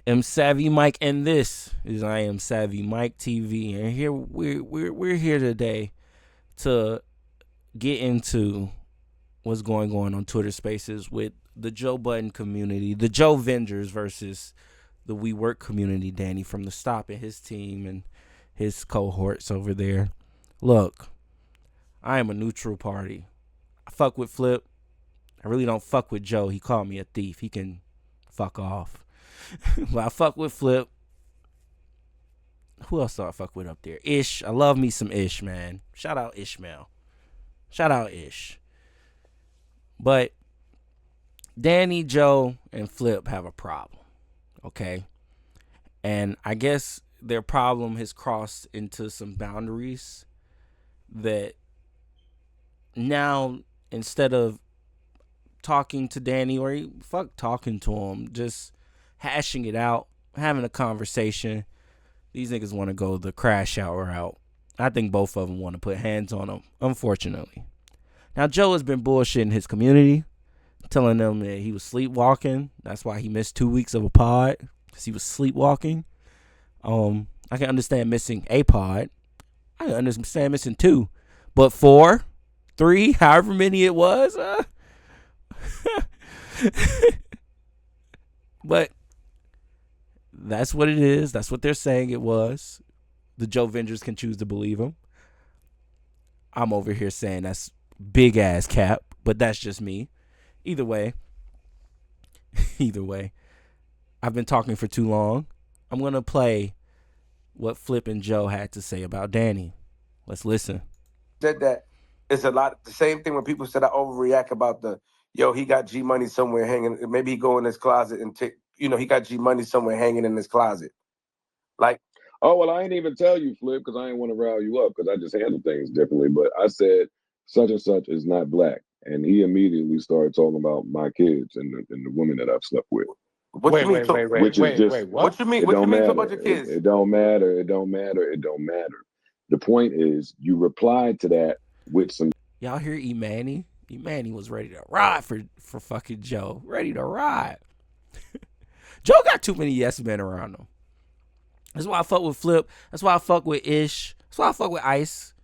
am Savvy Mike, and this is I Am Savvy Mike TV. And here we're here today to get into what's going on Twitter Spaces with the Joe Budden community, the Joe Vengers versus the We Work community. Danny from the Stop and his team and his cohorts over there. Look, I am a neutral party. I fuck with Flip. I really don't fuck with Joe. He called me a thief. He can fuck off. But I fuck with Flip. Who else do I fuck with up there? Ish. I love me some Ish, man. Shout out Ishmael. Shout out Ish. But Danny, Joe, and Flip have a problem. Okay? And I guess their problem has crossed into some boundaries that now, instead of talking to Danny, or fuck talking to him, just hashing it out, having a conversation, these niggas want to go the crash out route. I think both of them want to put hands on him, unfortunately. Now, Joe has been bullshitting his community, telling them that he was sleepwalking. That's why he missed 2 weeks of a pod, because he was sleepwalking. I can understand missing a pod. I can understand missing 2. But 4, 3, however many it was, but that's what it is. That's what they're saying it was. The Joe Vengers can choose to believe him. I'm over here saying that's big ass cap, but that's just me. Either way, I've been talking for too long. I'm going to play what Flip and Joe had to say about Danny. Let's listen. Said that it's a lot. The same thing when people said I overreact about he got G Money somewhere hanging. Maybe he go in his closet and take, he got G Money somewhere hanging in his closet. Like, oh, well, I ain't even tell you, Flip, because I ain't want to rile you up because I just handle things differently. But I said such and such is not black. And he immediately started talking about my kids and the women that I've slept with. What you mean? What you mean? What you mean about your kids? It don't matter. It don't matter. The point is, you replied to that with some. Y'all hear Imani? Imani was ready to ride for fucking Joe. Ready to ride. Joe got too many yes men around him. That's why I fuck with Flip. That's why I fuck with Ish. That's why I fuck with Ice.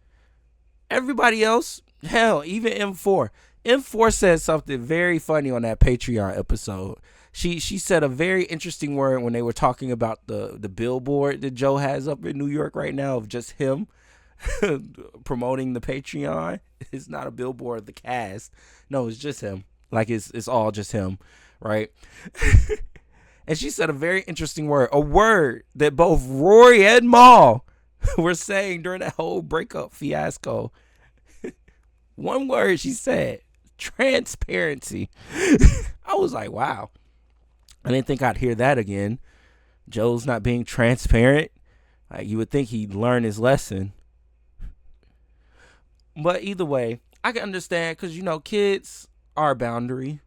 Everybody else, hell, even M4. M4 said something very funny on that Patreon episode. She said a very interesting word when they were talking about the billboard that Joe has up in New York right now of just him promoting the Patreon. It's not a billboard of the cast. No, it's just him. Like it's all just him, right? And she said a very interesting word, a word that both Rory and Maul were saying during that whole breakup fiasco. One word she said, transparency. I was like, wow. I didn't think I'd hear that again. Joe's not being transparent. Like, you would think he'd learn his lesson. But either way, I can understand because, kids are a boundary.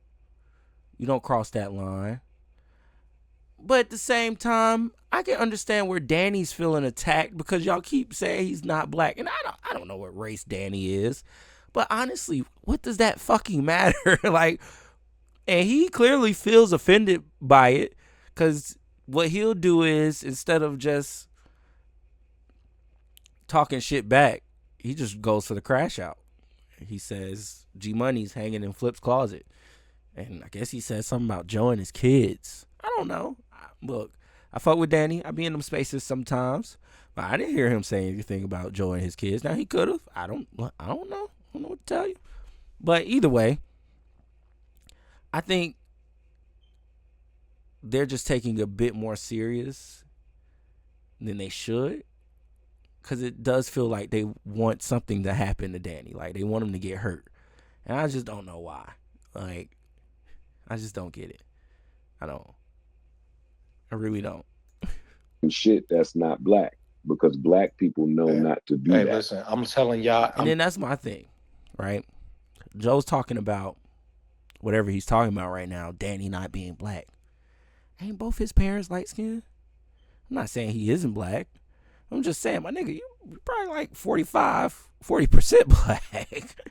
You don't cross that line. But at the same time, I can understand where Danny's feeling attacked because y'all keep saying he's not black. And I don't know what race Danny is. But honestly, what does that fucking matter? And he clearly feels offended by it because what he'll do is, instead of just talking shit back, he just goes for the crash out. He says G Money's hanging in Flip's closet. And I guess he said something about Joe and his kids. I don't know. Look, I fuck with Danny. I be in them spaces sometimes. But I didn't hear him say anything about Joe and his kids. Now, he could have. I don't know. I don't know what to tell you. But either way, I think they're just taking a bit more serious than they should. Because it does feel like they want something to happen to Danny. Like, they want him to get hurt. And I just don't know why. Like, I just don't get it. I don't. I really don't. Shit that's not black. Because black people know not to do that. Hey, listen, I'm telling y'all. And then that's my thing, right? Joe's talking about whatever he's talking about right now, Danny not being black. Ain't both his parents light skinned? I'm not saying he isn't black. I'm just saying, my nigga, you probably like 40% black.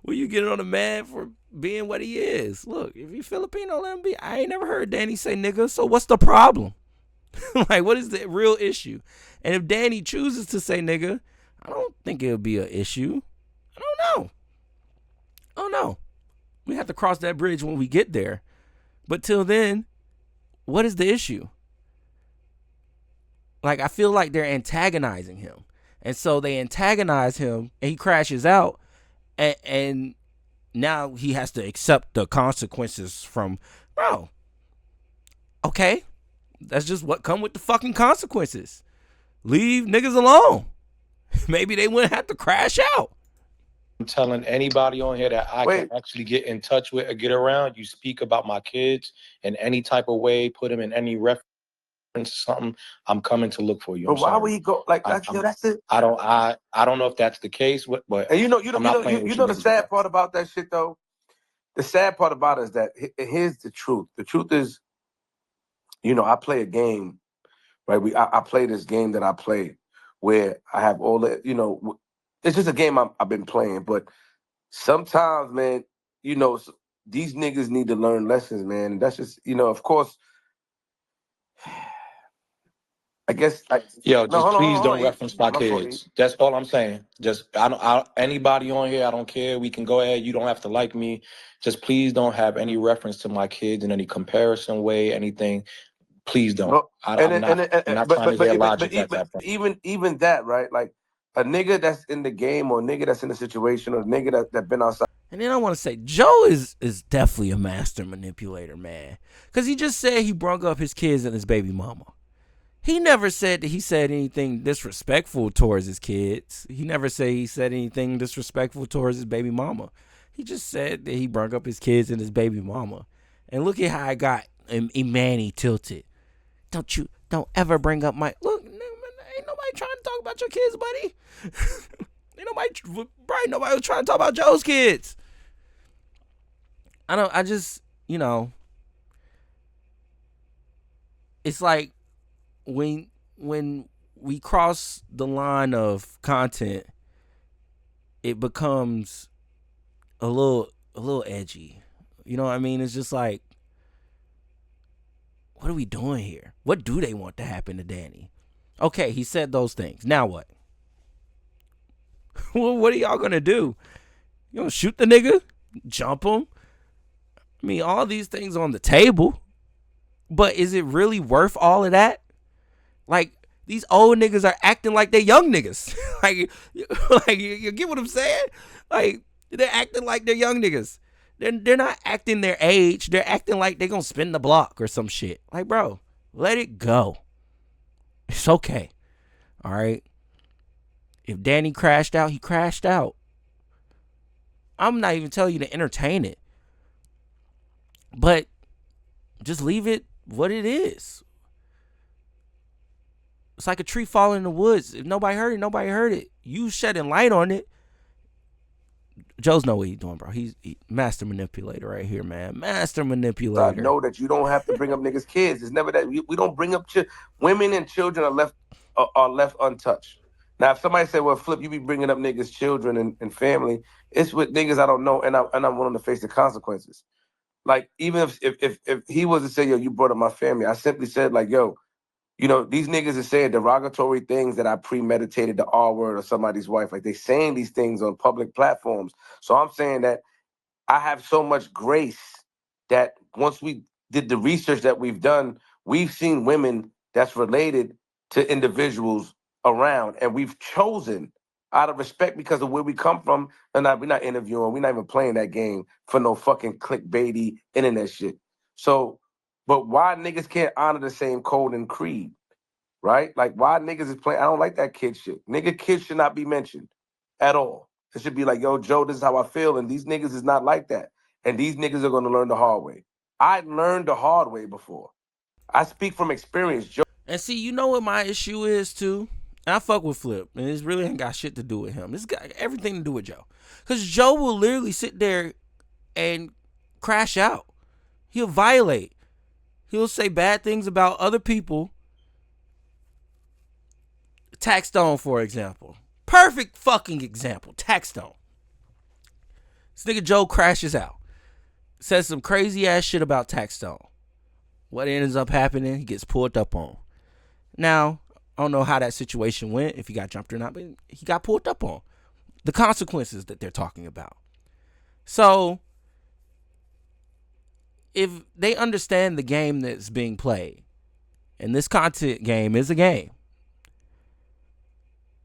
When you get on a man for being what he is. Look, if you Filipino, let him be. I ain't never heard Danny say nigga, so what's the problem? Like, what is the real issue? And if Danny chooses to say nigga, I don't think it'll be an issue. I don't know. I don't know. We have to cross that bridge when we get there. But till then, what is the issue? Like, I feel like they're antagonizing him. And so they antagonize him and he crashes out. And now he has to accept the consequences from, bro, okay, that's just what come with the fucking consequences. Leave niggas alone. Maybe they wouldn't have to crash out. I'm telling anybody on here that I can actually get in touch with or get around, you speak about my kids in any type of way, put them in any reference to something, I'm coming to look for you. But why would he go like that? Yo, that's it. I don't know if that's the case, but and you know the sad part about that shit though. The sad part about it is that here's the truth. The truth is, I play a game, right? I play this game that I play where I have all the, it's just a game I've been playing. But sometimes, man, these niggas need to learn lessons, man. And that's just, of course. I guess. Please don't reference my kids. That's all I'm saying. Just anybody on here, I don't care. We can go ahead. You don't have to like me. Just please don't have any reference to my kids in any comparison way, anything. Please don't. I'm not trying to hear logic at that point. Even that, right? Like a nigga that's in the game or a nigga that's in a situation or a nigga that been outside. And then I want to say, Joe is definitely a master manipulator, man. Because he just said he brung up his kids and his baby mama. He never said that he said anything disrespectful towards his kids. He never said he said anything disrespectful towards his baby mama. He just said that he brung up his kids and his baby mama. And look at how I got Imani tilted. Don't ever bring up my... Look, ain't nobody trying to talk about your kids, buddy. Ain't nobody was trying to talk about Joe's kids. It's like when we cross the line of content, it becomes a little edgy. You know what I mean? It's just like, what are we doing here? What do they want to happen to Danny? Okay, he said those things. Now what? Well, what are y'all gonna do? You gonna shoot the nigga? Jump him? I mean, all these things on the table. But is it really worth all of that? Like, these old niggas are acting like they young niggas. like you get what I'm saying? Like, they're acting like they're young niggas. They're not acting their age. They're acting like they're gonna spin the block or some shit. Like, bro, let it go. It's okay. All right? If Danny crashed out, he crashed out. I'm not even telling you to entertain it. But just leave it what it is. It's like a tree falling in the woods. If nobody heard it, nobody heard it. You shedding light on it. Joe's know what he's doing, bro. He's master manipulator right here, man. Master manipulator. I know that you don't have to bring up niggas' kids. It's never that. We don't bring up women and children are left untouched. Now, if somebody said, "Well, Flip, you be bringing up niggas' children and family," it's with niggas I don't know, and I'm willing to face the consequences. Like, even if he was to say, "Yo, you brought up my family," I simply said, like, "Yo, these niggas are saying derogatory things that I premeditated the R word or somebody's wife. Like, they saying these things on public platforms. So I'm saying that I have so much grace that once we did the research that we've done, we've seen women that's related to individuals around, and we've chosen out of respect because of where we come from. And we're not interviewing, we're not even playing that game for no fucking clickbaity internet shit. So, but why niggas can't honor the same code and creed, right? Like, why niggas is playing? I don't like that kid shit. Kids should not be mentioned at all. It should be like, yo, Joe, this is how I feel, and these niggas is not like that. And these niggas are going to learn the hard way. I learned the hard way before. I speak from experience, Joe. And see, you know what my issue is, too? And I fuck with Flip, and this really ain't got shit to do with him. This got everything to do with Joe. Because Joe will literally sit there and crash out. He'll violate. He'll say bad things about other people. Taxstone, for example. Perfect fucking example. Taxstone. This nigga Joe crashes out. Says some crazy ass shit about Taxstone. What ends up happening, he gets pulled up on. Now, I don't know how that situation went, if he got jumped or not, but he got pulled up on. The consequences that they're talking about. So, if they understand the game that's being played, and this content game is a game,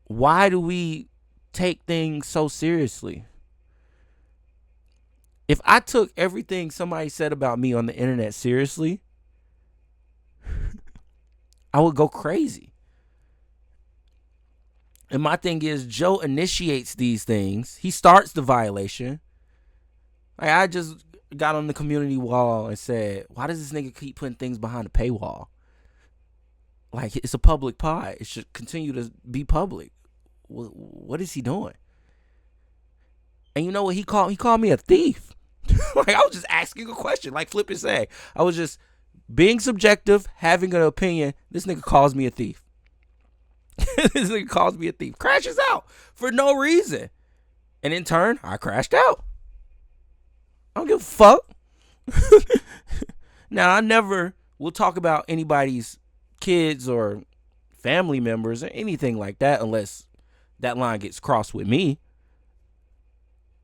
why do we take things so seriously? If I took everything somebody said about me on the internet seriously, I would go crazy. And my thing is, Joe initiates these things. He starts the violation. Like, I just got on the community wall and said, why does this nigga keep putting things behind a paywall? Like, it's a public pod. It should continue to be public. What is he doing? And you know what he called? He called me a thief. Like, I was just asking a question. Like Flip is saying, I was just being subjective, having an opinion. This nigga calls me a thief. This nigga calls me a thief. Crashes out for no reason. And in turn, I crashed out. I don't give a fuck. Now, I never will talk about anybody's kids or family members or anything like that unless that line gets crossed with me.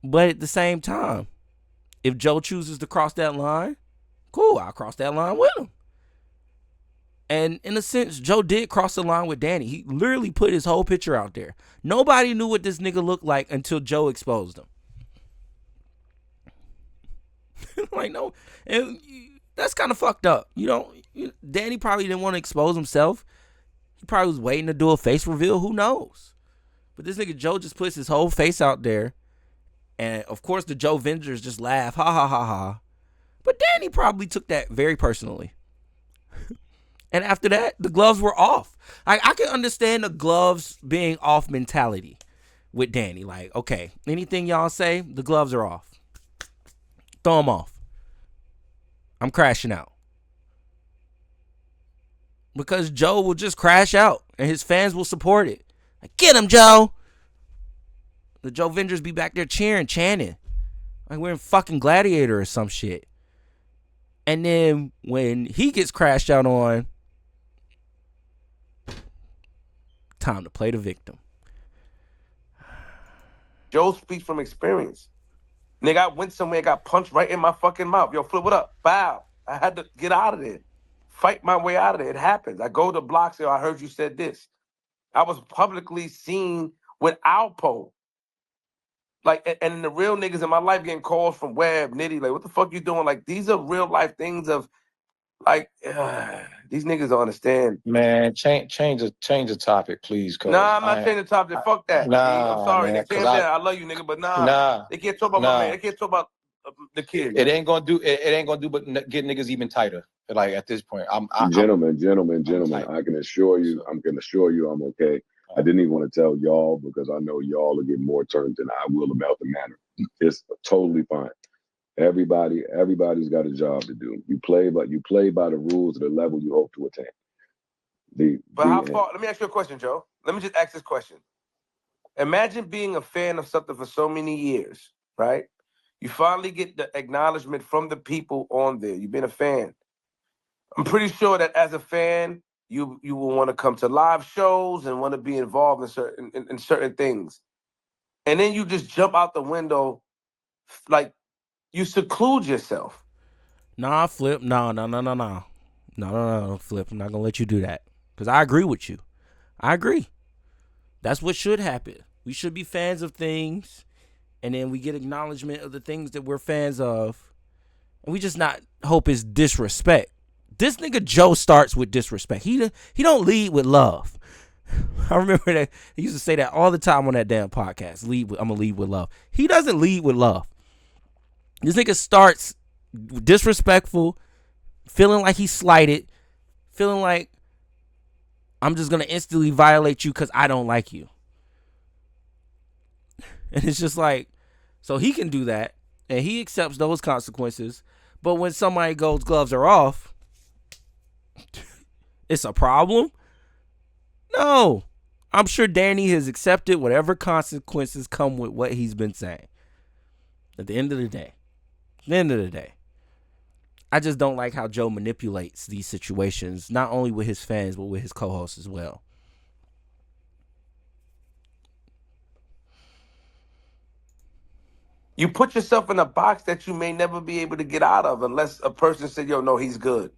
But at the same time, if Joe chooses to cross that line, cool, I'll cross that line with him. And in a sense, Joe did cross the line with Danny. He literally put his whole picture out there. Nobody knew what this nigga looked like until Joe exposed him. Like, no, and that's kind of fucked up. Danny probably didn't want to expose himself. He probably was waiting to do a face reveal. Who knows? But this nigga Joe just puts his whole face out there. And, of course, the Joe Vengers just laugh. Ha, ha, ha, ha. But Danny probably took that very personally. And after that, the gloves were off. I can understand the gloves being off mentality with Danny. Like, okay, anything y'all say, the gloves are off. Throw them off. I'm crashing out. Because Joe will just crash out and his fans will support it. Like, get him, Joe. The Joe Vengers be back there cheering, chanting. Like we're in fucking Gladiator or some shit. And then when he gets crashed out on, time to play the victim. Joe speaks from experience. Nigga, I went somewhere, got punched right in my fucking mouth. Yo, Flip, what up? Bow. I had to get out of there. Fight my way out of there. It happens. I go to blocks. Yo, I heard you said this. I was publicly seen with Alpo. Like, and the real niggas in my life getting calls from Web, Nitty, like, what the fuck you doing? Like, these are real life things of, like, these niggas don't understand. Man, change the topic, please. Nah, I'm not changing the topic. Fuck that. Nah, I'm sorry. man, I love you, nigga, but nah. They can't talk about my man. They can't talk about the kid. It ain't gonna do. It ain't gonna do but get niggas even tighter. Like at this point, Gentlemen, I can assure you, I'm okay. I didn't even want to tell y'all because I know y'all will get more turned than I will about the matter. It's totally fine. Everybody's got a job to do. You play by the rules at the level you hope to attain. How far? Let me ask you a question, Joe. Let me just ask this question. Imagine being a fan of something for so many years, right? You finally get the acknowledgement from the people on there. You've been a fan. I'm pretty sure that as a fan, you will want to come to live shows and want to be involved in certain things. And then you just jump out the window, like you seclude yourself. Nah, Flip. No, Flip. I'm not gonna let you do that. Because I agree with you. I agree. That's what should happen. We should be fans of things, and then we get acknowledgement of the things that we're fans of. And we just not hope it's disrespect. This nigga Joe starts with disrespect. He don't lead with love. I remember that he used to say that all the time on that damn podcast. I'm gonna lead with love. He doesn't lead with love. This nigga starts disrespectful, feeling like he's slighted, feeling like I'm just gonna instantly violate you because I don't like you. And it's just like, so he can do that and he accepts those consequences. But when somebody goes gloves are off, it's a problem? No. I'm sure Danny has accepted whatever consequences come with what he's been saying. At the end of the day, I just don't like how Joe manipulates these situations, not only with his fans, but with his co-hosts as well. You put yourself in a box that you may never be able to get out of unless a person said, yo, no, he's good.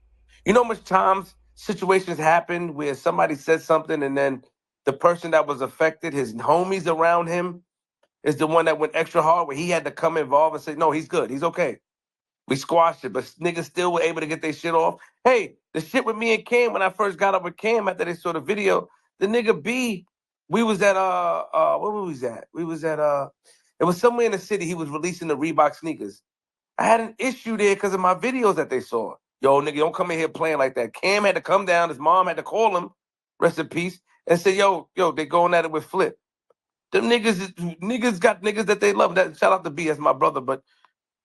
You know how much times situations happen where somebody said something and then the person that was affected, his homies around him, is the one that went extra hard where he had to come involved and say, no, he's good. He's okay. We squashed it, but niggas still were able to get their shit off. Hey, the shit with me and Cam, when I first got up with Cam after they saw the video, the nigga B, we was at where we was at? We was at it was somewhere in the city. He was releasing the Reebok sneakers. I had an issue there because of my videos that they saw. Yo, nigga, don't come in here playing like that. Cam had to come down. His mom had to call him, rest in peace, and say, yo, they going at it with Flip. Them niggas got niggas that they love. That shout out to B, that's my brother. But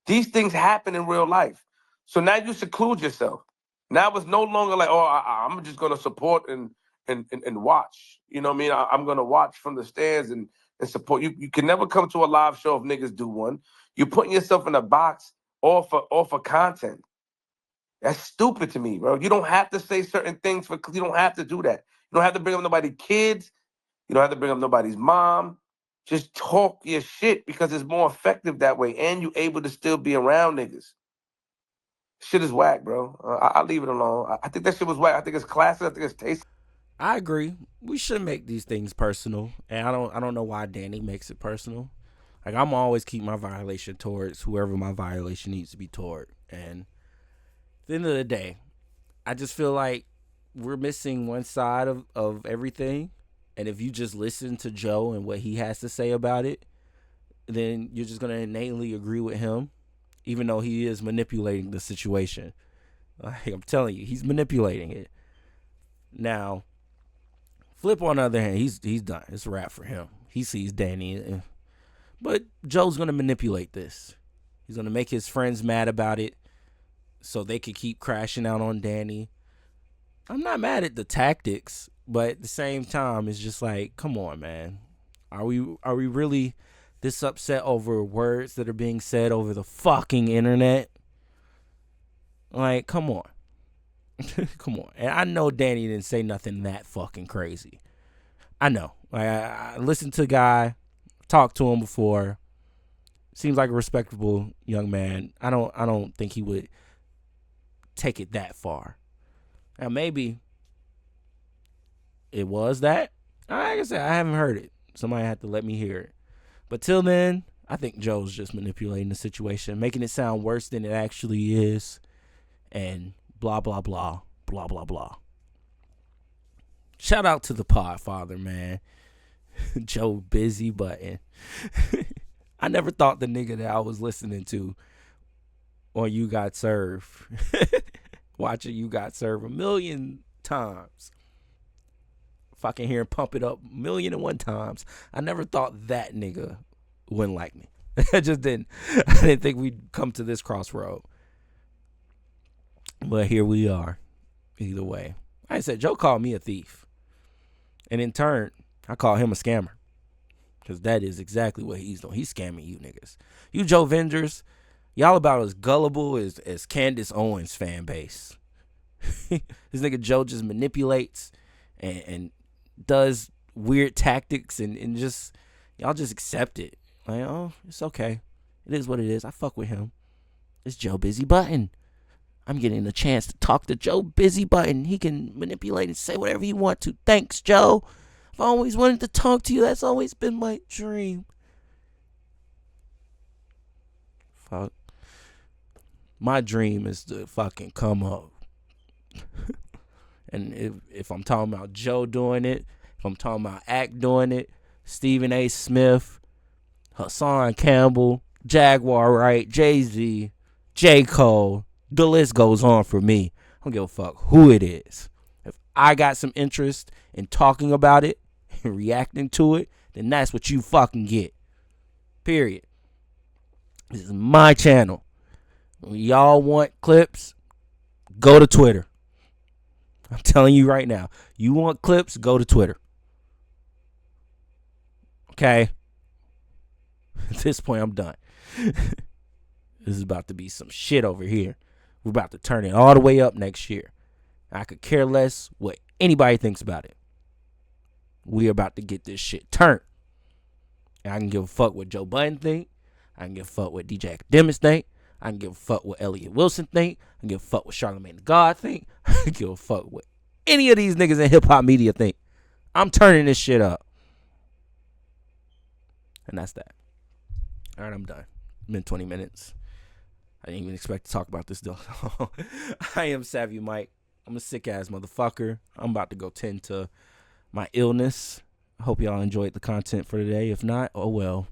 these things happen in real life. So now you seclude yourself. Now it's no longer like, I'm just gonna support and watch. You know what I mean? I'm gonna watch from the stands and support. You can never come to a live show if niggas do one. You're putting yourself in a box all for content. That's stupid to me, bro. You don't have to say certain things you don't have to do that. You don't have to bring up nobody's kids. You don't have to bring up nobody's mom. Just talk your shit because it's more effective that way, and you able to still be around niggas. Shit is whack, bro. I'll leave it alone. I think that shit was whack. I think it's classic. I think it's tasty. I agree. We should make these things personal, and I don't know why Danny makes it personal. Like, I'm always keep my violation towards whoever my violation needs to be toward. And at the end of the day, I just feel like we're missing one side of everything. And if you just listen to Joe and what he has to say about it, then you're just going to innately agree with him, even though he is manipulating the situation. Like, I'm telling you, he's manipulating it. Now, Flip, on the other hand, he's done. It's a wrap for him. He sees Danny. But Joe's going to manipulate this. He's going to make his friends mad about it so they could keep crashing out on Danny. I'm not mad at the tactics, but at the same time, it's just like, come on, man. Are we really this upset over words that are being said over the fucking internet? Like, come on. Come on. And I know Danny didn't say nothing that fucking crazy. I know. Like, I listened to the guy, talked to him before. Seems like a respectable young man. I don't think he would take it that far. Now, maybe it was that. Like I said, I haven't heard it. Somebody had to let me hear it. But till then, I think Joe's just manipulating the situation, making it sound worse than it actually is, and blah, blah, blah, blah, blah, blah. Shout out to the Podfather, man. Joe Busy Budden. I never thought the nigga that I was listening to on You Got Served, watching You Got Served a million times. If I can hear him pump it up 1,000,001 times, I never thought that nigga wouldn't like me. I just didn't. I didn't think we'd come to this crossroad. But here we are. Either way. Like I said, Joe called me a thief. And in turn, I call him a scammer. Because that is exactly what he's doing. He's scamming you niggas. You Joe Vendors, y'all about as gullible as Candace Owens' fan base. This nigga Joe just manipulates and does weird tactics and just, y'all just accept it. Like, oh, it's okay. It is what it is. I fuck with him. It's Joe Busy Budden. I'm getting a chance to talk to Joe Busy Budden. He can manipulate and say whatever he wants to. Thanks, Joe. I've always wanted to talk to you. That's always been my dream. Fuck. My dream is to fucking come up. And if I'm talking about Joe doing it, if I'm talking about Act doing it, Stephen A. Smith, Hassan Campbell, Jaguar Wright, Jay-Z, J. Cole, the list goes on for me. I don't give a fuck who it is. If I got some interest in talking about it and reacting to it, then that's what you fucking get. Period. This is my channel. When y'all want clips, go to Twitter. I'm telling you right now. You want clips, go to Twitter. Okay? At this point, I'm done. This is about to be some shit over here. We're about to turn it all the way up next year. I could care less what anybody thinks about it. We are about to get this shit turned. And I can give a fuck what Joe Budden think. I can give a fuck what DJ Academics think. I can give a fuck what Elliot Wilson think. I can give a fuck what Charlamagne the God think. I can give a fuck what any of these niggas in hip-hop media think. I'm turning this shit up. And that's that. All right, I'm done. It's been 20 minutes. I didn't even expect to talk about this though. I am Savvy Mike. I'm a sick ass motherfucker. I'm about to go tend to my illness. I hope y'all enjoyed the content for today. If not, oh well.